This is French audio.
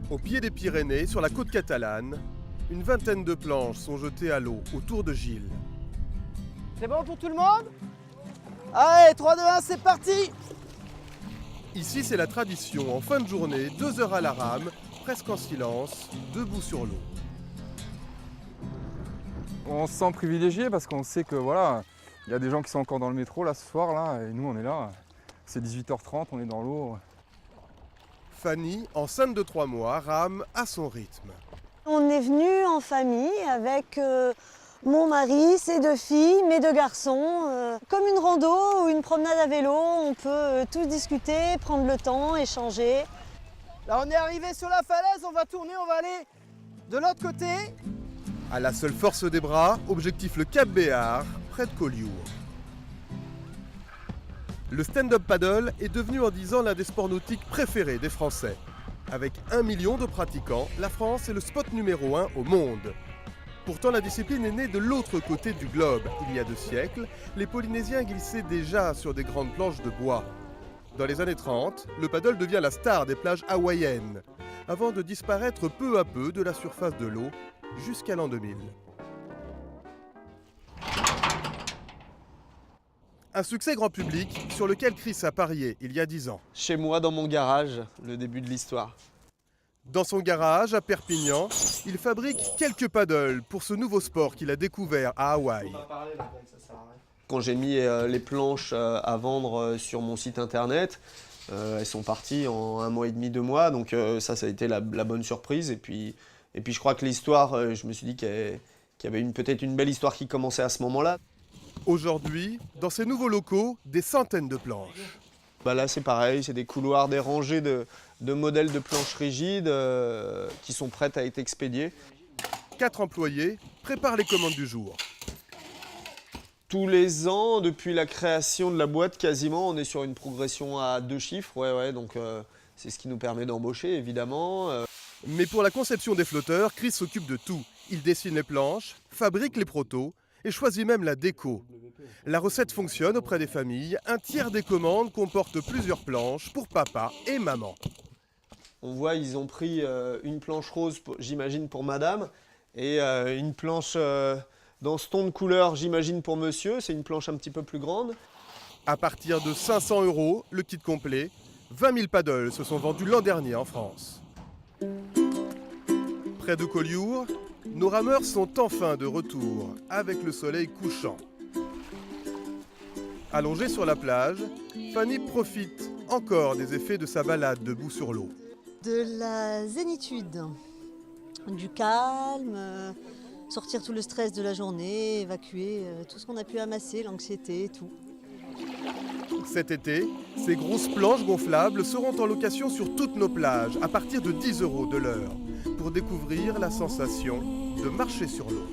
Au pied des Pyrénées, sur la côte catalane, une vingtaine de planches sont jetées à l'eau autour de Gilles. C'est bon pour tout le monde? Allez, 3, 2, 1, c'est parti! Ici, c'est la tradition. En fin de journée, 2 heures à la rame, presque en silence, debout sur l'eau. On se sent privilégié parce qu'on sait que voilà, il y a des gens qui sont encore dans le métro là ce soir là, et nous on est là. C'est 18h30, on est dans l'eau. Fanny, enceinte de 3 mois, rame à son rythme. On est venu en famille avec mon mari, ses 2 filles, mes 2 garçons. Comme une rando ou une promenade à vélo, on peut tous discuter, prendre le temps, échanger. Là, on est arrivé sur la falaise, on va tourner, on va aller de l'autre côté. À la seule force des bras, objectif le Cap Béar, près de Collioure. Le stand-up paddle est devenu en 10 ans l'un des sports nautiques préférés des Français. Avec 1 million de pratiquants, la France est le spot numéro 1 au monde. Pourtant, la discipline est née de l'autre côté du globe. Il y a 2 siècles, les Polynésiens glissaient déjà sur des grandes planches de bois. Dans les années 30, le paddle devient la star des plages hawaïennes, avant de disparaître peu à peu de la surface de l'eau jusqu'à l'an 2000. Un succès grand public sur lequel Chris a parié il y a 10 ans. Chez moi, dans mon garage, le début de l'histoire. Dans son garage à Perpignan, il fabrique quelques paddles pour ce nouveau sport qu'il a découvert à Hawaï. Quand j'ai mis les planches à vendre sur mon site internet, elles sont parties en 1 mois et demi, 2 mois, donc ça a été la bonne surprise. Et puis je crois que l'histoire, je me suis dit qu'il y avait peut-être une belle histoire qui commençait à ce moment-là. Aujourd'hui, dans ces nouveaux locaux, des centaines de planches. Là c'est pareil, c'est des couloirs, des rangées de modèles de planches rigides qui sont prêtes à être expédiées. 4 employés préparent les commandes du jour. Tous les ans, depuis la création de la boîte, quasiment, on est sur une progression à 2 chiffres. Donc c'est ce qui nous permet d'embaucher, évidemment. Mais pour la conception des flotteurs, Chris s'occupe de tout. Il dessine les planches, fabrique les protos et choisit même la déco. La recette fonctionne auprès des familles. 1/3 des commandes comportent plusieurs planches pour papa et maman. On voit, ils ont pris une planche rose, j'imagine, pour madame, et une planche dans ce ton de couleur, j'imagine, pour monsieur. C'est une planche un petit peu plus grande. À partir de 500 €, le kit complet, 20 000 paddles se sont vendus l'an dernier en France. Près de Collioure, nos rameurs sont enfin de retour, avec le soleil couchant. Allongée sur la plage, Fanny profite encore des effets de sa balade debout sur l'eau. De la zénitude, du calme, sortir tout le stress de la journée, évacuer tout ce qu'on a pu amasser, l'anxiété, tout. Cet été, ces grosses planches gonflables seront en location sur toutes nos plages à partir de 10 € de l'heure pour découvrir la sensation de marcher sur l'eau.